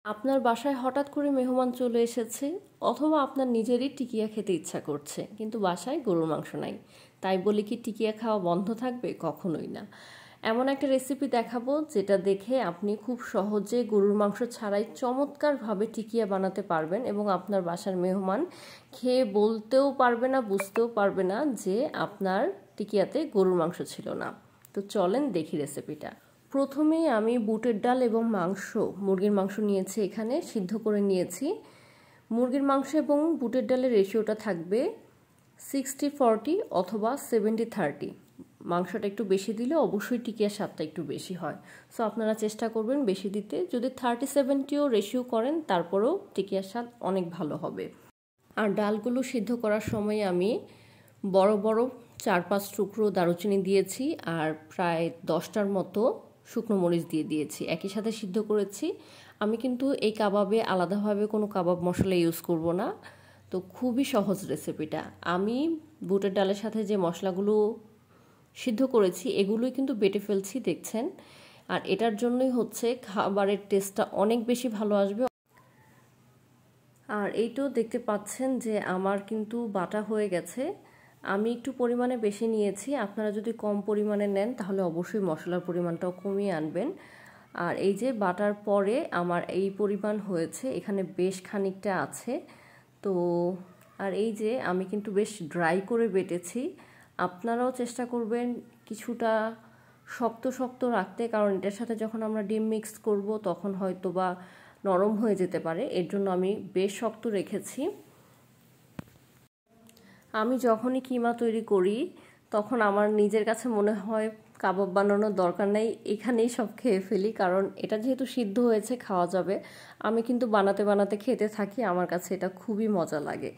আপনার বাসায় হঠাৎ করে মেহমান চলে এসেছে অথবা আপনার নিজেরই টিকিয়া খেতে ইচ্ছা করছে কিন্তু বাসায় গরুর মাংস নাই, তাই বলে কি টিকিয়া খাওয়া বন্ধ থাকবে? কখনোই না। এমন একটা রেসিপি দেখাবো যেটা দেখে আপনি খুব সহজে গরুর মাংস ছাড়াই চমৎকারভাবে টিকিয়া বানাতে পারবেন এবং আপনার বাসার মেহমান খেয়ে বলতেও পারবে না, বুঝতেও পারবে না যে আপনার টিকিয়াতে গরুর মাংস ছিল না। তো চলেন দেখি রেসিপিটা। প্রথমেই আমি বুটের ডাল এবং মুরগির মাংস নিয়েছি, এখানে সিদ্ধ করে নিয়েছি। মুরগির মাংস এবং বুটের ডালের রেশিওটা থাকবে 60-40 অথবা 70-30। মাংসটা একটু বেশি দিলে অবশ্যই টিকিয়ার স্বাদটা একটু বেশি হয়, সো আপনারা চেষ্টা করবেন বেশি দিতে। যদি 30-70ও রেশিও করেন তারপরেও টিকিয়ার স্বাদ অনেক ভালো হবে। আর ডালগুলো সিদ্ধ করার সময় আমি বড় বড় 4-5 টুকরো দারুচিনি দিয়েছি আর প্রায় 10টার মতো শুকনো মরিচ দিয়ে দিয়েছি, একই সাথে সিদ্ধ করেছি। আমি কিন্তু এই কাবাবে আলাদাভাবে কোনো কাবাব মশলা ইউজ করব না। তো খুবই সহজ রেসিপিটা। আমি বুটের ডালের সাথে যে মশলাগুলো সিদ্ধ করেছি এগুলোই কিন্তু বেটে ফেলছি, দেখছেন। আর এটার জন্যই হচ্ছে খাবারের টেস্টটা অনেক বেশি ভালো আসবে। আর এইটাও দেখতে পাচ্ছেন যে আমার কিন্তু বাটা হয়ে গেছে। আমি একটু পরিমাণে বেশি নিয়েছি, আপনারা যদি কম পরিমাণে নেন তাহলে অবশ্যই মশলার পরিমাণটাও কমিয়ে আনবেন। আর এই যে বাটার পরে আমার এই পরিমাণ হয়েছে, এখানে বেশ খানিকটা আছে। তো আর এই যে আমি কিন্তু বেশ ড্রাই করে বেটেছি, আপনারাও চেষ্টা করবেন কিছুটা শক্ত শক্ত রাখতে, কারণ এটার সাথে যখন আমরা ডিম মিক্স করব তখন হয়তো বা নরম হয়ে যেতে পারে, এর জন্য আমি বেশ শক্ত রেখেছি। আমি যখনই কিমা তৈরি করি তখন আমার নিজের কাছে মনে হয় কাবাব বানানোর দরকার নেই, এখানেই সব খেয়ে ফেলি, কারণ এটা যেহেতু সিদ্ধ হয়েছে খাওয়া যাবে। আমি কিন্তু বানাতে বানাতে খেতে থাকি, আমার কাছে এটা খুবই মজা লাগে।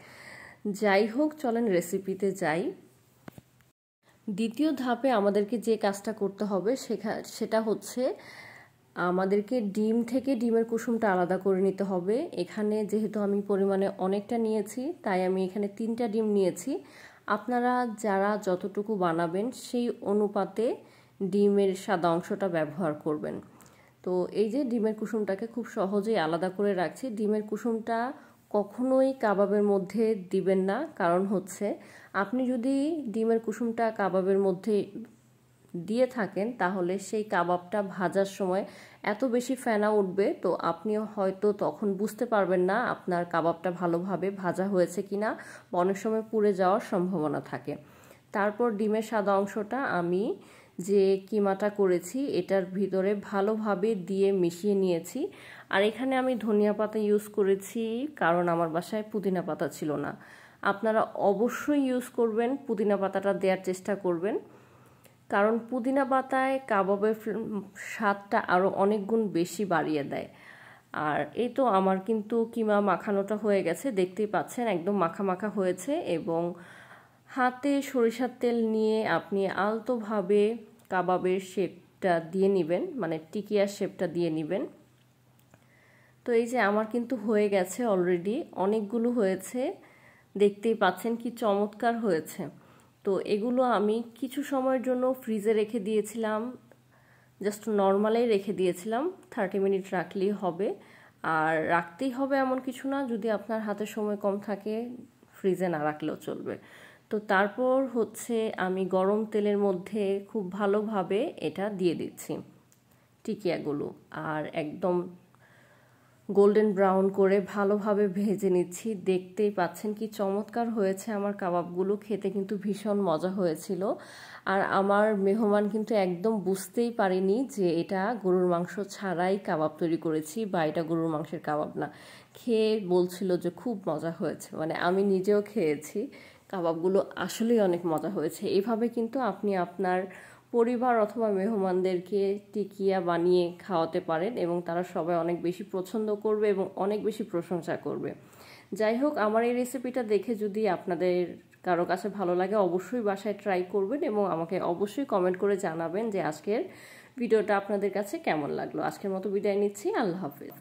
যাই হোক, চলেন রেসিপিতে যাই। দ্বিতীয় ধাপে আমাদেরকে যে কাজটা করতে হবে সেটা হচ্ছে আমাদেরকে ডিম থেকে ডিমের কুসুমটা আলাদা করে নিতে হবে। এখানে যেহেতু আমি পরিমাণে অনেকটা নিয়েছি তাই আমি এখানে 3টা ডিম নিয়েছি। আপনারা যারা যতটুকু বানাবেন সেই অনুপাতে ডিমের সাদা অংশটা ব্যবহার করবেন। তো এই যে ডিমের কুসুমটাকে খুব সহজেই আলাদা করে রাখছি। ডিমের কুসুমটা কখনোই কাবাবের মধ্যে দিবেন না, কারণ হচ্ছে আপনি যদি ডিমের কুসুমটা কাবাবের মধ্যে দিয়ে থাকেন তাহলে সেই কাবাবটা ভাজার সময় এত বেশি ফেনা উঠবে, তো আপনি হয়তো তখন বুঝতে পারবেন না আপনার কাবাবটা ভালোভাবে ভাজা হয়েছে কিনা, অনেক সময় পুড়ে যাওয়ার সম্ভাবনা থাকে। তারপর ডিমের সাদা অংশটা আমি যে কিমাটা করেছি এটার ভিতরে ভালোভাবে দিয়ে মিশিয়ে নিয়েছি। আর এখানে আমি ধনিয়া পাতা ইউজ করেছি কারণ আমার বাসায় পুদিনা পাতা ছিল না। আপনারা অবশ্যই ইউজ করবেন, পুদিনা পাতাটা দেওয়ার চেষ্টা করবেন, কারণ পুদিনা পাতায় কাবাবের স্বাদটা আরও অনেক গুণ বেশি বাড়িয়ে দেয়। আর এই তো আমার কিন্তু কিমা মাখানোটা হয়ে গেছে, দেখতেই পাচ্ছেন একদম মাখা মাখা হয়েছে। এবং হাতে সরিষার তেল নিয়ে আপনি আলতোভাবে কাবাবের শেপটা দিয়ে নেবেন, মানে টিকিয়ার শেপটা দিয়ে নেবেন। তো এই যে আমার কিন্তু হয়ে গেছে অলরেডি, অনেকগুলো হয়েছে, দেখতেই পাচ্ছেন কি চমৎকার হয়েছে। তো এগুলো আমি কিছু সময়ের জন্য ফ্রিজে রেখে দিয়েছিলাম, জাস্ট নর্মালেই রেখে দিয়েছিলাম, 30 মিনিট রাখলেই হবে। আর রাখতেই হবে এমন কিছু না, যদি আপনার হাতে সময় কম থাকে ফ্রিজে না রাখলেও চলবে। তো তারপর হচ্ছে আমি গরম তেলের মধ্যে খুব ভালোভাবে এটা দিয়ে দিচ্ছি টিকিয়াগুলো, আর একদম গোল্ডেন ব্রাউন করে ভালোভাবে ভেজে নিচ্ছি। দেখতেই পাচ্ছেন কি চমৎকার হয়েছে আমার কাবাবগুলো, খেতে কিন্তু ভীষণ মজা হয়েছিল। আর আমার মেহমান কিন্তু একদম বুঝতেই পারেনি যে এটা গরুর মাংস ছাড়াই কাবাব তৈরি করেছি বা এটা গরুর মাংসের কাবাব না। খেয়ে বলছিল যে খুব মজা হয়েছে, মানে আমি নিজেও খেয়েছি, কাবাবগুলো আসলেই অনেক মজা হয়েছে। এইভাবে কিন্তু আপনি আপনার পরিবার অথবা মেহমানদেরকে টিকিয়া বানিয়ে খাওয়াতে পারেন এবং তারা সবাই অনেক বেশি পছন্দ করবে এবং অনেক বেশি প্রশংসা করবে। যাই হোক, আমার এই রেসিপিটা দেখে যদি আপনাদের কারো কাছে ভালো লাগে অবশ্যই বাসায় ট্রাই করবেন এবং আমাকে অবশ্যই কমেন্ট করে জানাবেন যে আজকের ভিডিওটা আপনাদের কাছে কেমন লাগলো। আজকের মতো বিদায় নিচ্ছি, আল্লাহ হাফেজ।